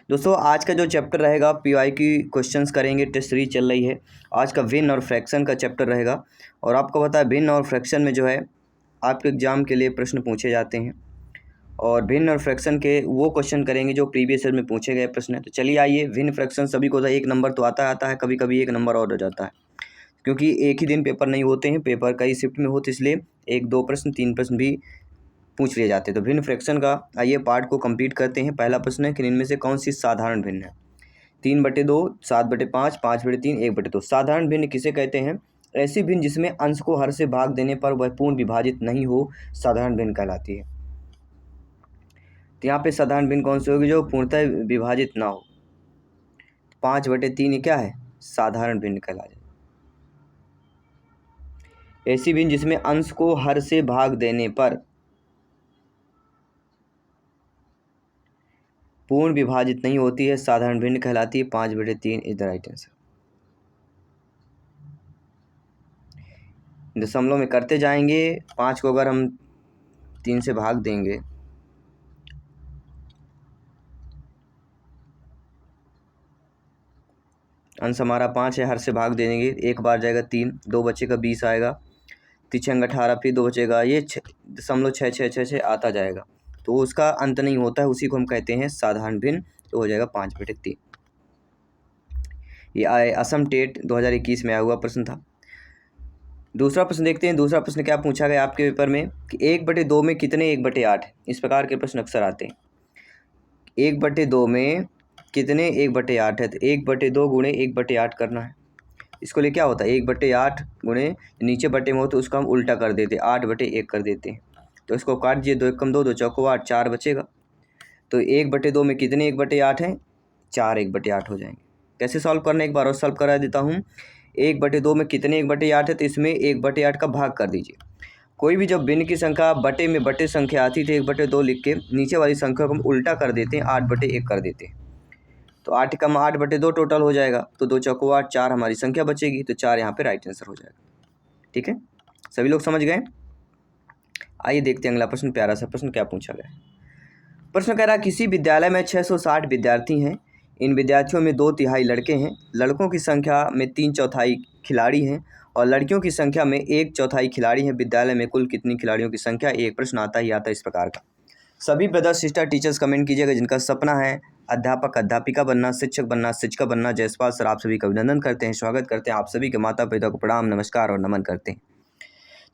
दोस्तों आज का जो चैप्टर रहेगा पीवाई की क्वेश्चंस करेंगे, टेस्ट सीरीज चल रही है। आज का भिन्न और फ्रैक्शन का चैप्टर रहेगा और आपको पता है भिन्न और फ्रैक्शन में जो है आपके एग्जाम के लिए प्रश्न पूछे जाते हैं और भिन्न और फ्रैक्शन के वो क्वेश्चन करेंगे जो प्रीवियस ईयर में पूछे गए प्रश्न है। तो चलिए आइए, भिन्न फ्रैक्शन सभी को एक नंबर तो आता है, कभी कभी एक नंबर और हो जाता है क्योंकि एक ही दिन पेपर नहीं होते हैं, पेपर कई शिफ्ट में होते, इसलिए एक दो प्रश्न तीन प्रश्न भी पूछ लिए जाते हैं। तो भिन्न फ्रैक्शन का आइए पार्ट को कंप्लीट करते हैं। पहला प्रश्न है कि इनमें से कौन सी साधारण भिन्न है। 3/2, 7/5, 5/3, 1/2। साधारण भिन्न किसे कहते हैं? ऐसी भिन्न जिसमें अंश को हर से भाग देने पर वह पूर्ण विभाजित नहीं हो, साधारण भिन्न कहलाती है। तो यहाँ पे साधारण भिन्न कौन सी होगी? जो पूर्णतः विभाजित ना हो। 5/3 ये क्या है? साधारण भिन्न कहलाती है। ऐसी भिन्न जिसमें अंश को हर से भाग देने पर पूर्ण विभाजित नहीं होती है, साधारण भिन्न कहलाती है। 5/3 इज द राइट आंसर। दशमलव में करते जाएंगे। 5 को अगर हम 3 से भाग देंगे अंश हमारा 5 है, हर से भाग दे देंगे, एक बार जाएगा 3, 2 बचेगा 20 आएगा, 3 18, फिर 2 बचेगा, ये 0.666 आता जाएगा। तो उसका अंत नहीं होता है, उसी को हम कहते हैं साधारण भिन्न। तो हो जाएगा 5/3। ये असम टेट 2021 में आया हुआ प्रश्न था। दूसरा प्रश्न देखते हैं। दूसरा प्रश्न क्या पूछा गया आपके पेपर में कि 1/2 में कितने 1/8 है? इस प्रकार के प्रश्न अक्सर आते हैं। 1/2 में कितने 1/8 है? तो 1/2 गुणे 1/8 करना है। इसको लिए क्या होता है? 1/8 गुणे, नीचे बटे में हो तो उसको हम उल्टा कर देते, 8/1 कर देते हैं। तो इसको काट दीजिए, 2 एकम 2, 2 चौको 8, 4 बचेगा। तो 1/2 में कितने 1/8 हैं? 4 1/8 हो जाएंगे। कैसे सॉल्व करना है एक बार और सॉल्व करा देता हूँ। 1/2 में कितने 1/8 है? तो इसमें 1/8 का भाग कर दीजिए। कोई भी जब भिन्न की संख्या बटे में बटे संख्या आती थी 1/2 लिख के नीचे वाली संख्या को हम उल्टा कर देते हैं, 8/1 कर देते हैं। तो 8 कम 8/2 टोटल हो जाएगा। तो 2 चौको 8, 4 हमारी संख्या बचेगी। तो 4 यहाँ पे राइट आंसर हो जाएगा। ठीक है, सभी लोग समझ गए? आइए देखते हैं अगला प्रश्न। प्यारा सा प्रश्न क्या पूछा गया है। प्रश्न कह रहा है किसी विद्यालय में 660 विद्यार्थी हैं। इन विद्यार्थियों में 2/3 लड़के हैं। लड़कों की संख्या में 3/4 खिलाड़ी हैं और लड़कियों की संख्या में 1/4 खिलाड़ी हैं। विद्यालय में कुल कितनी खिलाड़ियों की संख्या? एक प्रश्न आता ही आता है इस प्रकार का। सभी ब्रदर सिस्टर टीचर्स कमेंट कीजिएगा जिनका सपना है अध्यापक अध्यापिका बनना, शिक्षक बनना, शिक्षिका बनना। जयसवाल सर आप सभी का अभिनंदन करते हैं, स्वागत करते हैं। आप सभी के माता पिता को प्रणाम, नमस्कार और नमन करते हैं।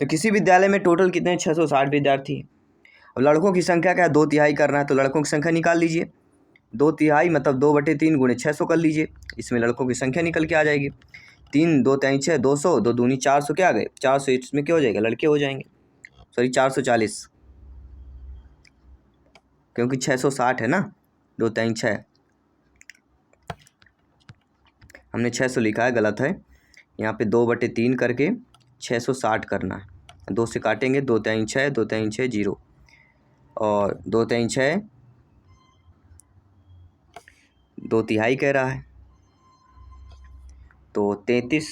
तो किसी विद्यालय में टोटल कितने? 660 विद्यार्थी हैं। अब लड़कों की संख्या क्या है? 2/3 करना है। तो लड़कों की संख्या निकाल लीजिए। 2/3 मतलब 2/3 गुणे 600 कर लीजिए। इसमें लड़कों की संख्या निकल के आ जाएगी। 3 2 3 6 200, 2 दूनी 400 क्या आ गए? 400। इसमें क्या हो जाएगा? लड़के हो जाएंगे। सॉरी 440, क्योंकि 660 है ना। 2 3 6 हमने 600 लिखा है, गलत है। यहाँ पे 2/3 करके 660 करना है। 2 से काटेंगे, 2 3 6, 2 3 6 0 और 2 3 6 2/3 कह रहा है। तो 33,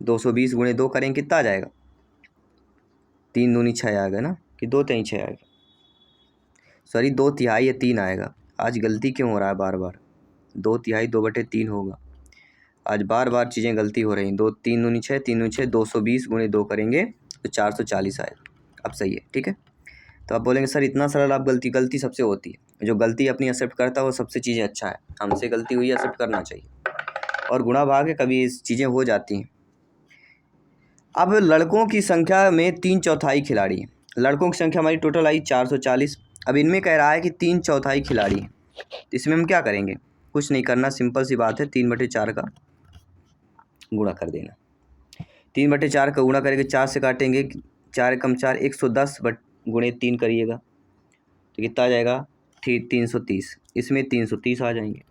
220 गुणे 2 करेंगे कितना आ जाएगा? 3 दूनी 6 आएगा ना, कि 2 3 6 आएगा? सॉरी 2/3 या 3 आएगा। आज गलती क्यों हो रहा है बार बार? 2/3 2/3 होगा। आज बार बार चीज़ें गलती हो रही हैं। 2 3 दूनी 6, 3 दूनी 6, 220 गुणे 2 करेंगे तो 440 आएगा। अब सही है, ठीक है। तो आप बोलेंगे सर इतना सरल, आप गलती सबसे होती है। जो गलती अपनी एक्सेप्ट करता है वो सबसे चीज़ें अच्छा है। हमसे गलती हुई है, एक्सेप्ट करना चाहिए। और गुणा भाग है, कभी चीज़ें हो जाती हैं। अब लड़कों की संख्या में 3/4 खिलाड़ी हैं। लड़कों की संख्या हमारी टोटल आई 440। अब इनमें कह रहा है कि 3/4 खिलाड़ी हैं। तो इसमें हम क्या करेंगे? कुछ नहीं करना, सिंपल सी बात है। 3/4 का गुणा कर देना। 3/4 का गुणा करेंगे, 4 से काटेंगे, 4 कम 4 110 गुणे 3 करिएगा तो कितना आ जाएगा? 330। इसमें 330 आ जाएंगे।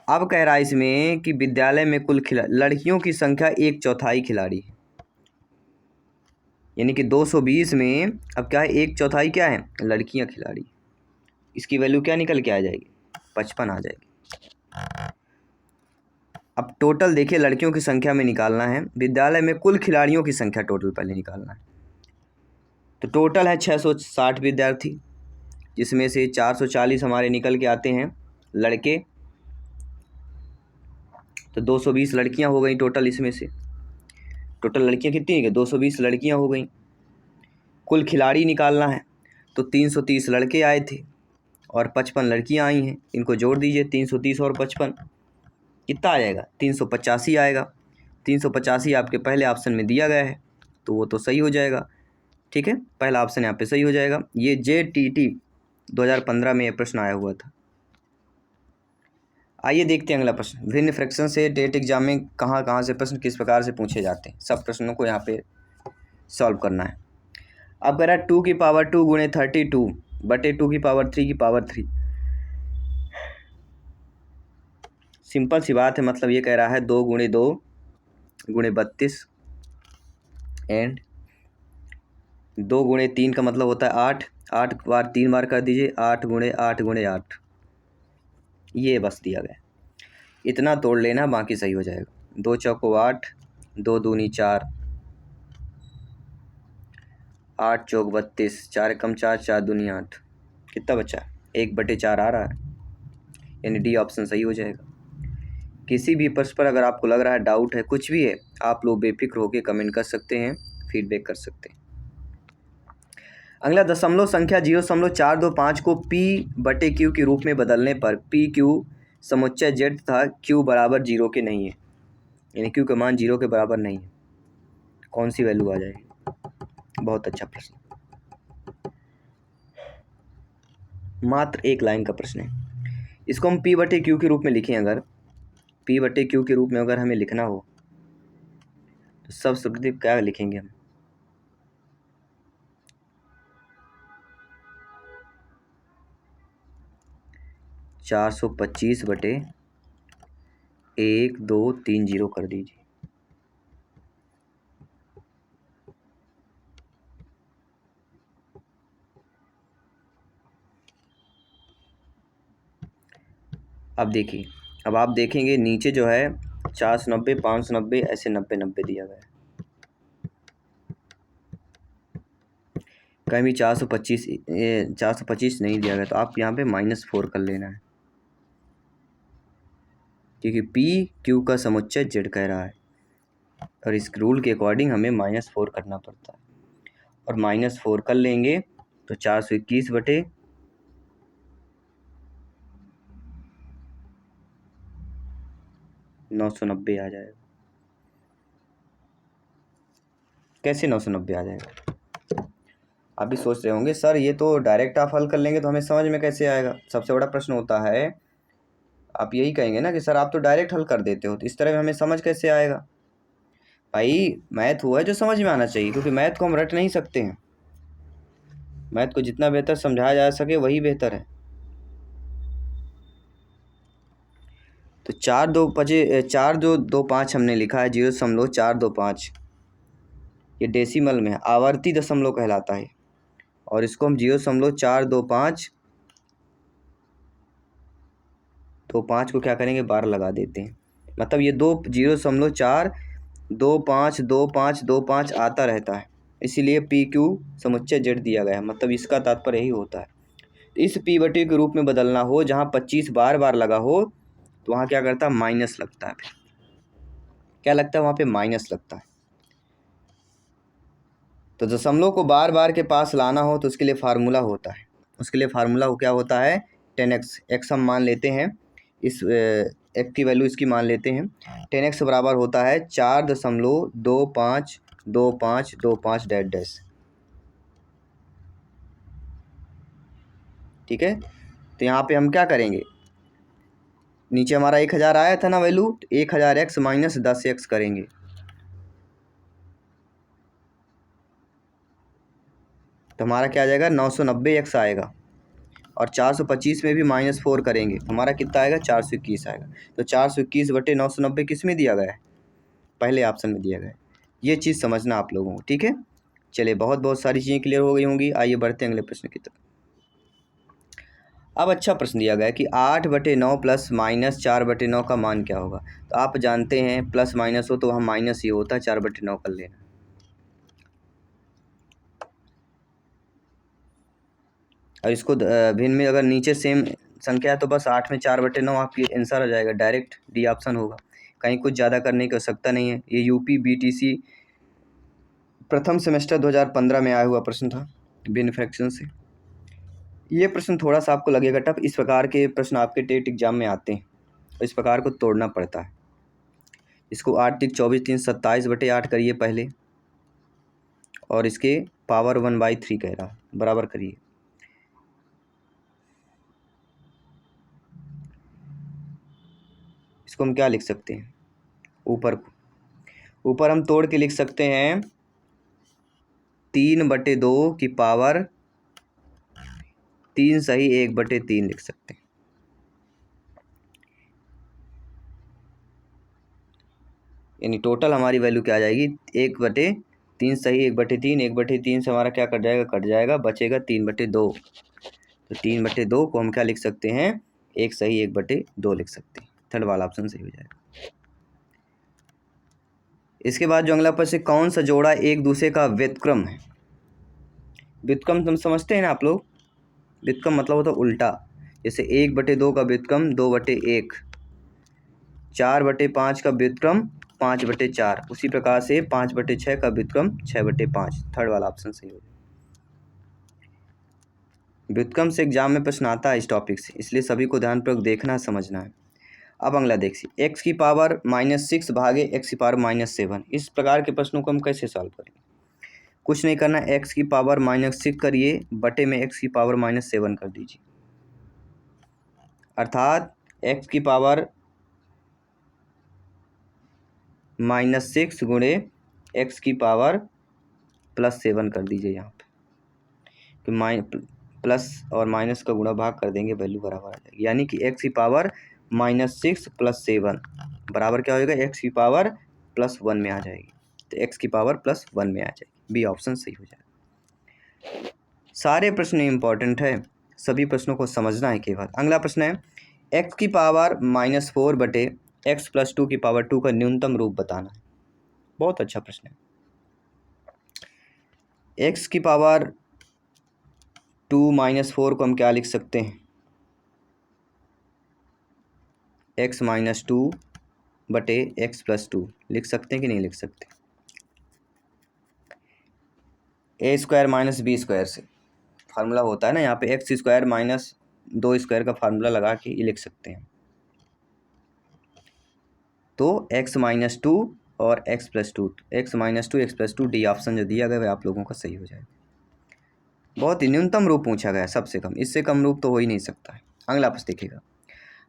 अब कह रहा है इसमें कि विद्यालय में कुल लड़कियों की संख्या 1/4 खिलाड़ी है। यानी कि 220 में अब क्या है? 1/4 क्या है? लड़कियां खिलाड़ी। इसकी वैल्यू क्या निकल के आ जाएगी? 55 आ जाएगी। अब टोटल देखिए, लड़कियों की संख्या में निकालना है, विद्यालय में कुल खिलाड़ियों की संख्या टोटल पहले निकालना है। तो टोटल है 660 विद्यार्थी जिसमें से 440 हमारे निकल के आते हैं लड़के, तो 220 लड़कियां हो गई टोटल। इसमें से टोटल लड़कियां कितनी है? 220 लड़कियां हो गई। कुल खिलाड़ी निकालना है तो 330 लड़के आए थे और 55 लड़कियां आई हैं। इनको जोड़ दीजिए, 330 और 55 कितना आ जाएगा? 385 आएगा। 385 आपके पहले ऑप्शन में दिया गया है तो वो तो सही हो जाएगा। ठीक है, पहला ऑप्शन यहाँ पे सही हो जाएगा। ये JTT 2015 में ये प्रश्न आया हुआ था। आइए देखते हैं अगला प्रश्न। विभिन्न फ्रैक्शन से टेट एग्जाम में कहाँ कहाँ से प्रश्न किस प्रकार से पूछे जाते हैं, सब प्रश्नों को यहाँ पे सॉल्व करना है। अब कह रहा है 2 की पावर 2 गुणे 32 बटे 2 की पावर 3 की पावर 3। सिंपल सी बात है, मतलब ये कह रहा है 2 गुणे 2 गुणे 32 एंड 2 गुणे 3 का मतलब होता है 8। 8 बार 3 बार कर दीजिए, 8 गुणे 8 गुणे 8। ये बस दिया गया, इतना तोड़ लेना, बाकी सही हो जाएगा। 2 चौको 8, 2 दूनी 4, 8 चौक 32, 4 कम 4, 4 दूनी 8, कितना बचा? 1/4 आ रहा है, यानी डी ऑप्शन सही हो जाएगा। किसी भी प्रश्न पर अगर आपको लग रहा है डाउट है, कुछ भी है, आप लोग बेफिक्र होकर कमेंट कर सकते हैं, फीडबैक कर सकते हैं। अगला दशमलव संख्या 0.425 को P/Q के रूप में बदलने पर PQ समुच्चय Z तथा Q बराबर 0 के नहीं है, यानी Q का मान 0 के बराबर नहीं है, कौन सी वैल्यू आ जाएगी? बहुत अच्छा प्रश्न, मात्र एक लाइन का प्रश्न है। इसको हम P/Q के रूप में लिखें, अगर P/Q के रूप में अगर हमें लिखना हो तो सब सर्वप्रथम क्या लिखेंगे हम? चार 425/1230 कर दीजिए। अब देखिए, अब आप देखेंगे नीचे जो है 490, 590 ऐसे 90-90 दिया गया है। कहीं भी 425 नहीं दिया गया तो आप यहाँ पे -4 कर लेना है, क्योंकि PQ का समुच्चय Z कह रहा है और इस रूल के अकॉर्डिंग हमें -4 करना पड़ता है। और -4 कर लेंगे तो 421/990 आ जाएगा। कैसे 990 आ जाएगा? आप भी सोच रहे होंगे सर ये तो डायरेक्ट आप हल कर लेंगे तो हमें समझ में कैसे आएगा। सबसे बड़ा प्रश्न होता है, आप यही कहेंगे ना कि सर आप तो डायरेक्ट हल कर देते हो, तो इस तरह में हमें समझ कैसे आएगा? भाई मैथ हुआ है जो समझ में आना चाहिए, क्योंकि मैथ को हम रट नहीं सकते हैं। मैथ को जितना बेहतर समझाया जा सके वही बेहतर है। तो 4.225 हमने लिखा है 0.425, ये डेसिमल में है, आवर्ती दशमलव कहलाता है। और इसको हम 0.425 को क्या करेंगे? 12 लगा देते हैं, मतलब ये 0.4252525 आता रहता है, इसीलिए PQ समुच्चय Z दिया गया है, मतलब इसका तात्पर्य यही होता है। इस P/Q के रूप में बदलना हो, जहाँ 25 बार बार लगा हो तो वहाँ क्या करता है? माइनस लगता है। क्या लगता है? वहाँ पे माइनस लगता है। तो दशमलव को बार बार के पास लाना हो तो उसके लिए फार्मूला होता है, उसके लिए फार्मूला क्या होता है? 10x। x हम मान लेते हैं, इस x की वैल्यू इसकी मान लेते हैं। 10x बराबर होता है 4.252525 डैश डैश। ठीक है, तो यहाँ पे हम क्या करेंगे? नीचे हमारा 1000 आया था ना वैल्यू, तो 1000x माइनस 10x करेंगे, तो हमारा क्या आ जाएगा? 990x आएगा। और 425 में भी -4 करेंगे तो हमारा कितना आएगा? 421 आएगा। तो 421/990 किस में दिया गया है? पहले ऑप्शन में दिया गया है। ये चीज़ समझना आप लोगों को, ठीक है। चलिए, बहुत बहुत सारी चीज़ें क्लियर हो गई होंगी। आइए बढ़ते हैं अगले प्रश्न की तरफ। अब अच्छा प्रश्न दिया गया है कि 8/9 प्लस माइनस 4/9 का मान क्या होगा। तो आप जानते हैं प्लस माइनस हो तो वहाँ माइनस ही होता है, 4/9 कर लेना। और इसको भिन्न में अगर नीचे सेम संख्या है तो बस 8 में 4/9 आपकी आंसर आ जाएगा, डायरेक्ट डी ऑप्शन होगा। कहीं कुछ ज़्यादा करने की आवश्यकता नहीं है। ये यूपी बीटीसी प्रथम सेमेस्टर 2015 में आया हुआ प्रश्न था भिन्न फ्रैक्शन से। ये प्रश्न थोड़ा सा आपको लगेगा टफ, इस प्रकार के प्रश्न आपके टेट एग्जाम में आते हैं और इस प्रकार को तोड़ना पड़ता है। इसको 8 3 24 3 27/8 करिए पहले, और इसके पावर 1/3 कह रहा, बराबर करिए। इसको हम क्या लिख सकते हैं, ऊपर हम तोड़ के लिख सकते हैं 3/2 की पावर 3 सही 1/3 लिख सकते हैं। यानी टोटल हमारी वैल्यू क्या आ जाएगी, 1/3 सही 1/3, 1/3 से हमारा क्या कट जाएगा, बचेगा 3/2। तो 3/2 को हम क्या लिख सकते हैं, 1 सही 1/2 लिख सकते हैं। थर्ड वाला ऑप्शन सही हो जाएगा। इसके बाद जो अगला प्रश्न, कौन सा जोड़ा एक दूसरे का व्युत्क्रम है। व्युत्क्रम तुम समझते हैं ना आप लोग, व्युत्क्रम मतलब होता है उल्टा। जैसे 1/2 का व्युत्क्रम 2/1, 4/5 का व्युत्क्रम 5/4, उसी प्रकार से 5/6 का व्युत्क्रम 6/5। थर्ड वाला ऑप्शन सही हो जाएगा। व्युत्क्रम से एग्जाम में प्रश्न आता है इस टॉपिक से, इसलिए सभी को ध्यानपूर्वक देखना समझना है। अब अगला देखिए, x की पावर -6 भागे x की पावर -7, इस प्रकार के प्रश्नों को हम कैसे सॉल्व करेंगे। कुछ नहीं करना, x की पावर -6 करिए, बटे में x की पावर -7 कर दीजिए। अर्थात x की पावर -6 गुणे x की पावर +7 कर दीजिए यहाँ पे, कि प्लस और माइनस का गुणा भाग कर देंगे, वैल्यू बराबर आ जाएगी। यानी कि x की पावर -6 + 7 बराबर क्या हो जाएगा, x की पावर +1 में आ जाएगी। तो x की पावर +1 में आ जाएगी, बी ऑप्शन सही हो जाएगा। सारे प्रश्न इंपॉर्टेंट है, सभी प्रश्नों को समझना है केवल। अगला प्रश्न है, x की पावर -4 बटे x + 2 की पावर 2 का न्यूनतम रूप बताना है। बहुत अच्छा प्रश्न है। x की पावर 2 - 4 को हम क्या लिख सकते हैं, x - 2 बटे x + 2 लिख सकते हैं कि नहीं लिख सकते। a² - b² से फार्मूला होता है ना, यहाँ पे x² - 2² का फार्मूला लगा के ये लिख सकते हैं। तो x - 2 और x + 2, x - 2 x + 2, D option जो दिया गया है आप लोगों का सही हो जाएगा। बहुत ही न्यूनतम रूप पूछा गया है, सबसे कम, इससे कम रूप तो हो ही नहीं सकता है। अगला प्रश्न देखिएगा,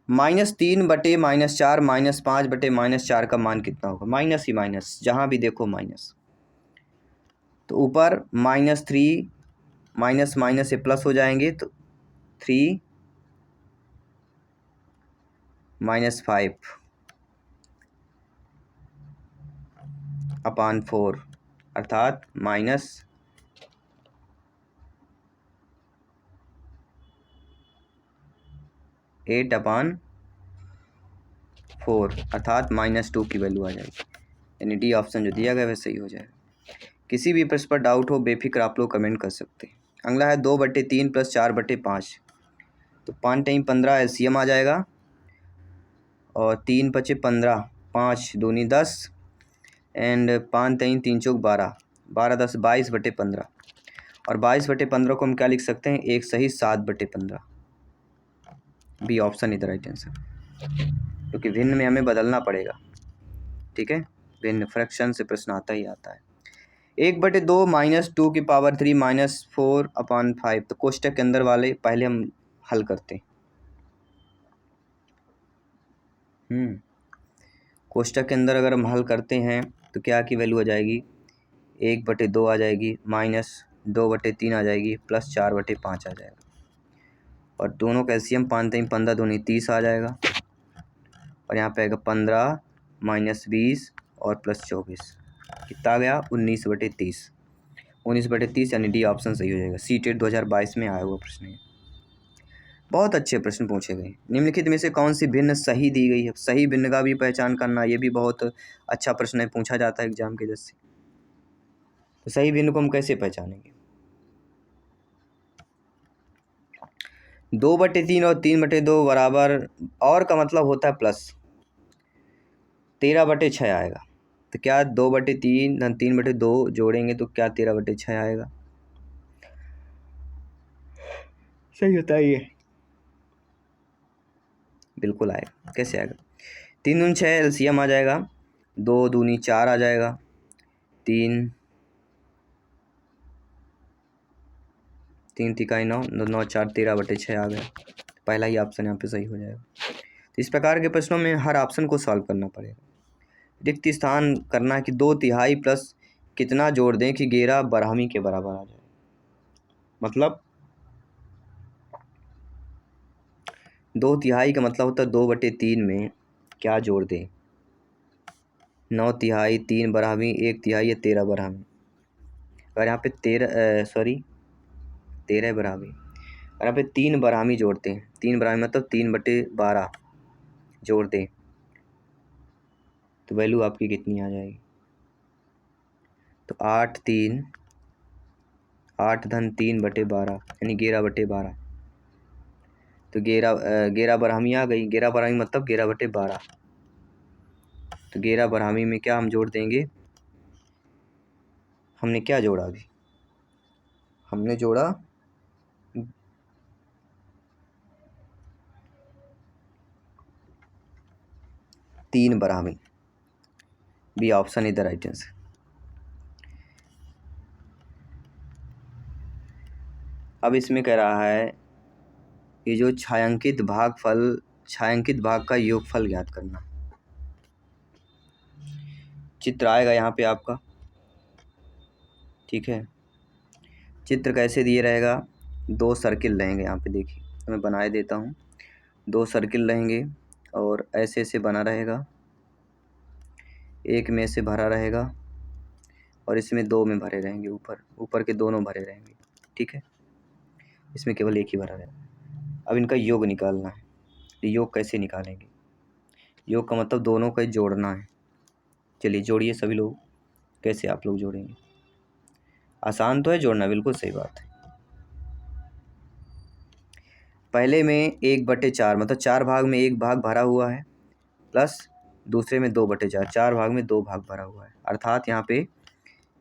-3 बटे -4 -5 बटे -4 का मान कितना होगा। माइनस ही माइनस, जहाँ भी देखो माइनस। तो ऊपर -3 माइनस माइनस से प्लस हो जाएंगे, तो 3 - 5 अपान 4, अर्थात -8 अपान 4, अर्थात -2 की वैल्यू आ जाएगी। यानी डी ऑप्शन जो दिया गया है वह सही हो जाएगा। किसी भी प्रश्न पर डाउट हो बेफिक्र आप लोग कमेंट कर सकते हैं। अगला है 2/3 + 4/5, तो 5 टाइम 15 एलसीएम आ जाएगा, और 3 × 5 = 15, 5 दूनी 10, एंड 5 3 3 चौक 12, 12 10 22/15, और 22/15 को हम क्या लिख सकते हैं, 1 सही 7/15। बी ऑप्शन इधर राइट आंसर, क्योंकि भिन्न में हमें बदलना पड़ेगा। ठीक है, भिन्न फ्रैक्शन से प्रश्न आता ही आता है। 1/2 - 2 की पावर 3 -4/5, तो कोष्टक के अंदर वाले पहले हम हल करते हैं। कोष्टक के अंदर अगर हम हल करते हैं तो क्या की वैल्यू आ जाएगी, 1/2 आ जाएगी, -2/3 आ जाएगी, +4/5 आ जाएगा, और दोनों का एलसीएम 5 3 15 दूनी 30 आ जाएगा, और यहाँ पे आएगा 15 - 20 और +24, कितना आ गया, 19/30। 19/30 यानी डी ऑप्शन सही हो जाएगा। सीटेट 2022 में आया हुआ प्रश्न है। बहुत अच्छे प्रश्न पूछे गए। निम्नलिखित में से कौन सी भिन्न सही दी गई है। सही भिन्न का भी पहचान करना, ये भी बहुत अच्छा प्रश्न है, पूछा जाता है एग्जाम के जैसे। तो सही भिन्न को हम कैसे पहचानेंगे। 2/3 और 3/2 बराबर, और का मतलब होता है प्लस, 13/6 आएगा। तो क्या 2/3 धन 3/2 जोड़ेंगे तो क्या 13/6 आएगा? सही बताइए। बिल्कुल आएगा। कैसे आएगा? 3 दूनी 6 एलसीएम आ जाएगा, 2 दूनी 4 आ जाएगा, 3 तिकाई 9, 9 4 13/6 आ गया। पहला ही ऑप्शन यहाँ पे सही हो जाएगा। तो इस प्रकार के प्रश्नों में हर ऑप्शन को सॉल्व करना पड़ेगा। रिक्त स्थान करना है कि 2/3 प्लस कितना जोड़ दें कि 11 बरहमी के बराबर आ जाए। मतलब 2/3 का मतलब होता है 2/3 में क्या जोड़ दें? 9/3, 3 बरहमी, 1/3 या 13 बरहमी। अगर यहाँ पे 13 बरहमी, और यहाँ पे 3 बरहमी जोड़ते हैं, 3 बरहमी मतलब 3/12 जोड़ दें तो वैल्यू आपकी कितनी आ जाएगी? तो 8 धन 3/12 यानी 11/12। तो 11 बरहमी आ गई। 11 बरहमी मतलब 11/12। तो 11 बरहमी में क्या हम जोड़ देंगे? हमने क्या जोड़ा अभी? हमने जोड़ा 3 बरहमी। B option is the right answer. अब इसमें कह रहा है ये जो छायांकित भाग का योगफल ज्ञात करना। चित्र आएगा यहाँ पे आपका, ठीक है। चित्र कैसे दिए रहेगा? 2 सर्किल रहेंगे यहाँ पे, देखिए मैं बनाए देता हूँ। 2 सर्किल रहेंगे और ऐसे ऐसे बना रहेगा, एक में से भरा रहेगा और इसमें 2 में भरे रहेंगे, ऊपर के दोनों भरे रहेंगे, ठीक है। इसमें केवल एक ही भरा रहेगा। अब इनका योग निकालना है। योग कैसे निकालेंगे? योग का मतलब दोनों का जोड़ना है। चलिए जोड़िए सभी लोग। कैसे आप लोग जोड़ेंगे? आसान तो है जोड़ना, बिल्कुल सही बात है। पहले में 1/4 मतलब 4 भाग में 1 भाग भरा हुआ है, प्लस दूसरे में 2/4, 4 भाग में 2 भाग भरा हुआ है। अर्थात यहाँ पे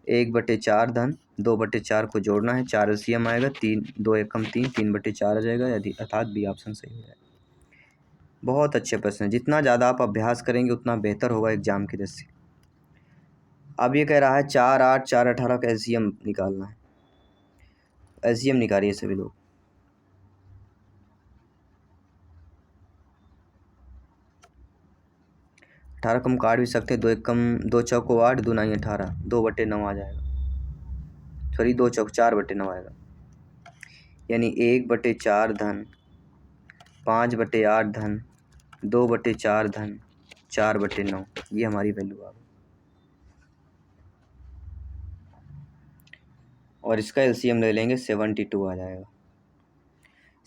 1/4 धन 2/4 को जोड़ना है, 4 एलसीएम आएगा, 3 2 एकम 3, 3/4 आ जाएगा, यदि अर्थात बी ऑप्शन सही हो जाएगा। बहुत अच्छे प्रश्न है। जितना ज़्यादा आप अभ्यास करेंगे उतना बेहतर होगा एग्जाम की दृष्टि से। अब ये कह रहा है 4 8 4 18 का एलसीएम निकालना है। एलसीएम निकालिए सभी लोग। 18 कम काट भी सकते हैं, 2 एकम 2 चौको 8, 2 9 18, 2/9 आ जाएगा। सॉरी 2 चौक 4/9 आएगा, यानी 1/4 धन 5/8 धन 2/4 धन 4/9, ये हमारी वैल्यू आ गई। और इसका एलसीएम ले लेंगे 72 आ जाएगा।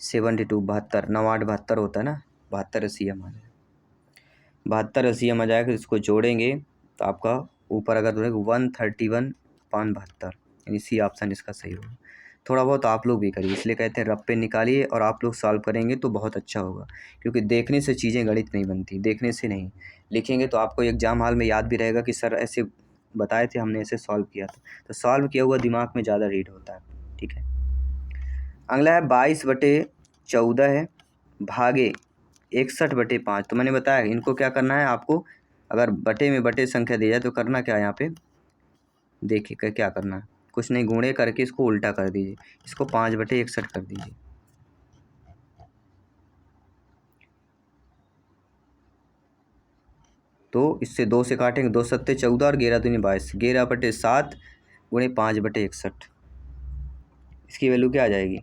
72 72 9 8 72 होता है ना, 72 एलसीएम आ जाएगा। 72 एलसीएम आ जाएगा। इसको जोड़ेंगे तो आपका ऊपर अगर जोड़ेंगे 131/72, यानी सी ऑप्शन इसका सही होगा। थोड़ा बहुत आप लोग भी करिए, इसलिए कहते हैं रप्पे निकालिए और आप लोग सॉल्व करेंगे तो बहुत अच्छा होगा। क्योंकि देखने से चीज़ें गणित नहीं बनती, देखने से नहीं, लिखेंगे तो आपको एग्जाम हॉल में याद भी रहेगा कि सर ऐसे बताए थे, हमने ऐसे सॉल्व किया था। तो सॉल्व किया हुआ दिमाग में ज़्यादा रीड होता है, ठीक है। अगला है 22/14 है भागे 61/5। तो मैंने बताया इनको क्या करना है आपको। अगर बटे में बटे संख्या दी जाए तो करना क्या है यहाँ पे, देखिए क्या करना है। कुछ नहीं, गुणे करके इसको उल्टा कर दीजिए, इसको 5/61 कर दीजिए। तो इससे 2 से काटेंगे, 2 सत्ते 14 और 11 दूनी 22, 11/7 गुणे 5/61। इसकी वैल्यू क्या आ जाएगी?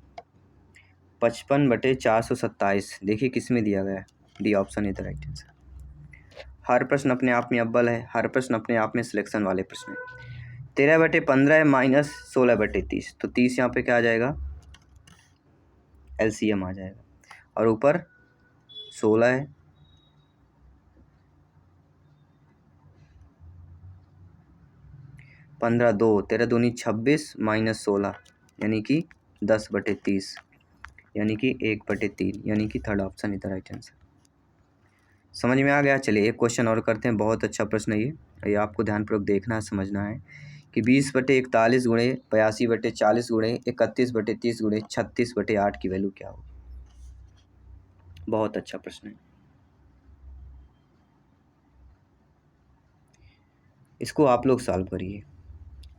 55/427। देखिए किस में दिया गया है, D option is the right answer. हर प्रश्न अपने आप में अव्वल है, हर प्रश्न अपने आप में सिलेक्शन वाले प्रश्न है। 13/15 है माइनस 16/30, तो 30 यहाँ पे क्या आ जाएगा? एलसीएम आ जाएगा। और ऊपर 16 है, 15 2 13 दूनी 26 माइनस 16 यानी कि 10/30। यानी कि 1/3, यानी कि third option is the right answer. समझ में आ गया। चलिए एक क्वेश्चन और करते हैं, बहुत अच्छा प्रश्न है ये आपको ध्यानपूर्वक देखना है, समझना है कि 20/41 गुणे 82/40 गुणे 31/30 गुणे 36/8 की वैल्यू क्या होगी। बहुत अच्छा प्रश्न है, इसको आप लोग सॉल्व करिए।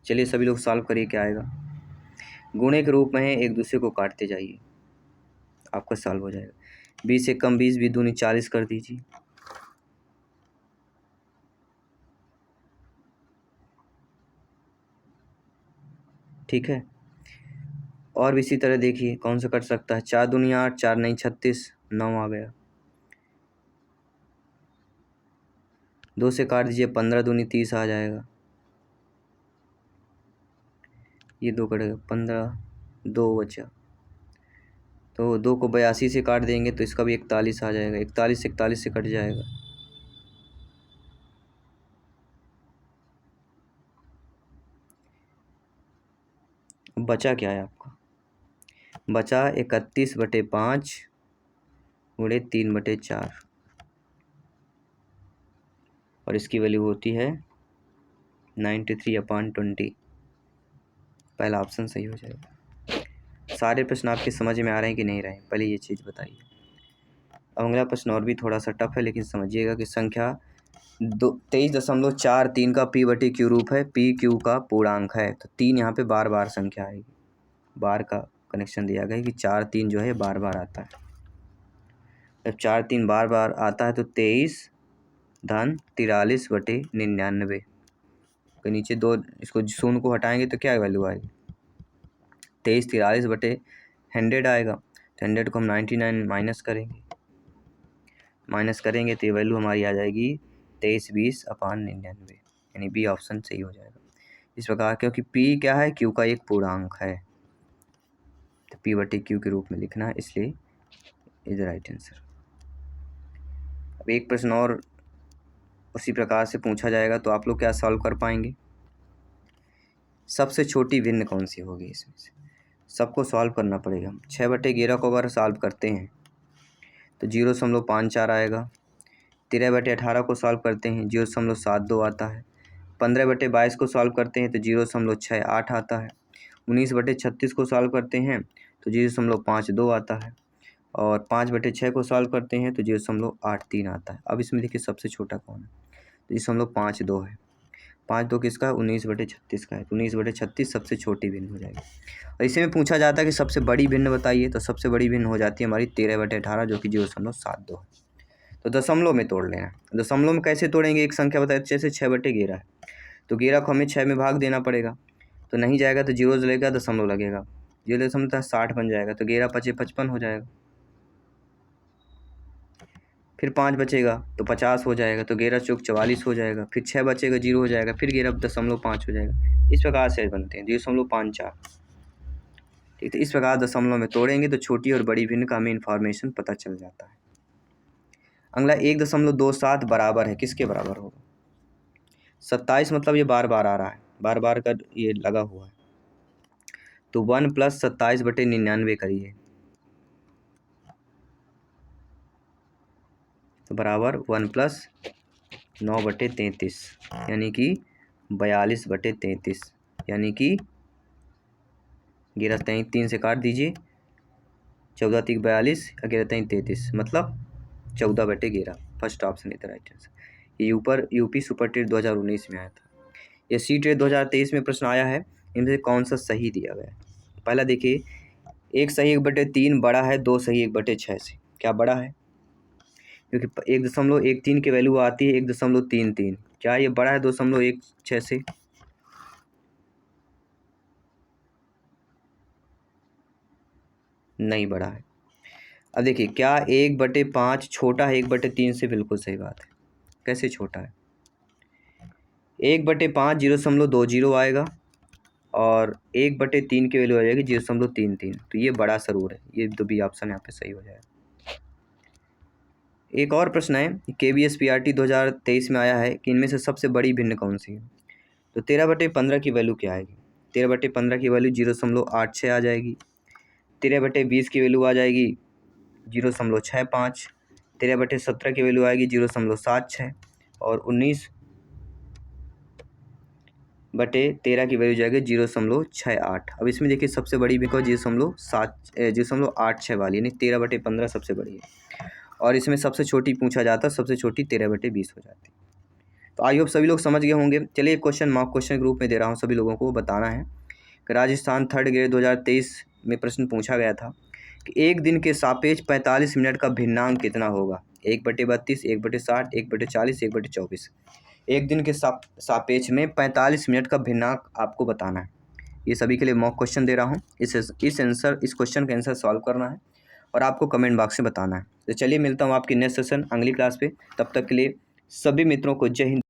चलिए सभी लोग सॉल्व करिए, क्या आएगा। गुणे के रूप में है, एक दूसरे को काटते जाइए, आपका सॉल्व हो जाएगा। 20 से कम 20, 20 दूनी 40 कर दीजिए। ठीक है, और भी इसी तरह देखिए कौन सा कट सकता है। 4 दूनी 8, 4 नहीं 36, 9 आ गया। 2 से काट दीजिए, 15 दूनी 30 आ जाएगा। ये 2 कटेगा, 15, 2 बचा, तो 2 को 82 से काट देंगे तो इसका भी 41 आ जाएगा। 41 41 से कट जाएगा। बचा क्या है आपका, बचा 31/5 गुणे 3/4, और इसकी वैल्यू होती है 93/20। पहला ऑप्शन सही हो जाएगा। सारे प्रश्न आपके समझ में आ रहे हैं कि नहीं रहे हैं, पहले ये चीज़ बताइए। अब अगला प्रश्न और भी थोड़ा सा टफ है, लेकिन समझिएगा कि संख्या 23.43 का p/q रूप है, p q का पूर्णांक है, तो 3 यहाँ पे बार बार संख्या आएगी। बार का कनेक्शन दिया गया है कि 4 3 जो है बार बार आता है। जब 4 3 बार बार आता है तो 23 धन 43/99 के नीचे 2, इसको शून्य को हटाएंगे तो क्या वैल्यू आएगी, 23 43/100 आएगा। तो 100 को हम 99 माइनस करेंगे तो ये वैल्यू हमारी आ जाएगी 23/20/99, यानी बी ऑप्शन सही हो जाएगा। इस प्रकार क्योंकि p क्या है, q का एक पूर्णांक है, तो p/q के रूप में लिखना है, इसलिए इज राइट आंसर। अब एक प्रश्न और उसी प्रकार से पूछा जाएगा, तो आप लोग क्या सॉल्व कर पाएंगे। सबसे छोटी भिन्न कौन सी होगी इसमें से, सबको सॉल्व करना पड़ेगा। 6/11 को अगर सॉल्व करते हैं तो 0.54 आएगा। 13/18 को सॉल्व करते हैं 0.72 आता है। 15/22 को सॉल्व करते हैं तो 0.68 आता है। 19/36 को सॉल्व करते हैं तो 0.52 आता है। और 5/6 को सॉल्व करते हैं तो 0.83 आता है। अब इसमें देखिए सबसे छोटा कौन है, तो 0.52 है। 5 2 किसका है, 19/36 का है, तो 19/36 सबसे छोटी भिन्न हो जाएगी। और इसी में पूछा जाता है कि सबसे बड़ी भिन्न बताइए, तो सबसे बड़ी भिन्न हो जाती है हमारी 13/18, जो कि 0.72 है। तो दशमलव में तोड़ लेना। दशमलव में कैसे तोड़ेंगे, एक संख्या बताए, जैसे 6/11 है, तो 11 को हमें 6 में भाग देना पड़ेगा, तो नहीं जाएगा तो 0 लगेगा, दशमलव लगेगा, 0.60 बन जाएगा, तो 11 5 55 हो जाएगा। फिर 5 बचेगा तो 50 हो जाएगा, तो 11 चौक 44 हो जाएगा। फिर 6 बचेगा, 0 हो जाएगा, फिर 11.5 हो जाएगा। इस प्रकार से बनते हैं 0.54। ठीक, तो इस प्रकार दशमलव में तोड़ेंगे तो छोटी और बड़ी भिन्न का हमें इन्फॉर्मेशन पता चल जाता है। अगला 1.27 बराबर है, किसके बराबर होगा, 27, मतलब ये बार बार आ रहा है, बार बार का ये लगा हुआ है, तो 1 + 27/99 करिए, तो बराबर 1 + 9/33, यानी कि 42/33, यानी कि 11 3 से काट दीजिए, 14 3 42, 11 3 33, मतलब 14/11। First option is the right answer. ये ऊपर यूपी सुपर टेट 2019 में आया था। ये सी टेट 2023 में प्रश्न आया है, इनमें से कौन सा सही दिया गया है। पहला देखिए, 1 सही 1/3 बड़ा है 2 सही 1/6 से, क्या बड़ा है, क्योंकि 1.13 की वैल्यू आती है 1.33, क्या ये बड़ा है 2.16 से, नहीं बड़ा है। अब देखिए, क्या 1/5 छोटा है 1/3 से, बिल्कुल सही बात है। कैसे छोटा है, 1/5 0.20 आएगा, और 1/3 की वैल्यू आ जाएगी 0.33, तो ये बड़ा जरूर है, ये तो बी ऑप्शन यहाँ पे सही हो जाएगा। एक और प्रश्न है, KVSPRT 2023 में आया है कि इनमें से सबसे बड़ी भिन्न कौन सी है, तो 13/15 की वैल्यू क्या आएगी, 13/15 की वैल्यू 0.86 आ जाएगी। 13/20 की वैल्यू आ जाएगी 0.65, 13/17 की वैल्यू आएगी 0.76 और 19/13 की वैल्यू जाएगी 0.68। अब इसमें देखिए सबसे बड़ी भी को 0.86 वाली, यानी 13/15 सबसे बड़ी है, और इसमें सबसे छोटी पूछा जाता है, सबसे छोटी 13/20 हो जाती है। तो आई होप सभी लोग समझ गए होंगे। चलिए क्वेश्चन मॉक क्वेश्चन के रूप में दे रहा हूँ, सभी लोगों को बताना है कि राजस्थान 3rd ग्रेड 2023 में प्रश्न पूछा गया था कि एक दिन के सापेक्ष 45 मिनट का भिन्नांक कितना होगा। 1/32, 1/60, 1/40, 1/24। एक दिन के सापेक्ष में 45 मिनट का भिन्नांक आपको बताना है। ये सभी के लिए मॉक क्वेश्चन दे रहा हूँ। इस क्वेश्चन का आंसर सॉल्व करना है और आपको कमेंट बॉक्स में बताना है। तो चलिए मिलता हूँ आपकी नेक्स्ट सेशन अगली क्लास पे। तब तक के लिए सभी मित्रों को जय हिंद।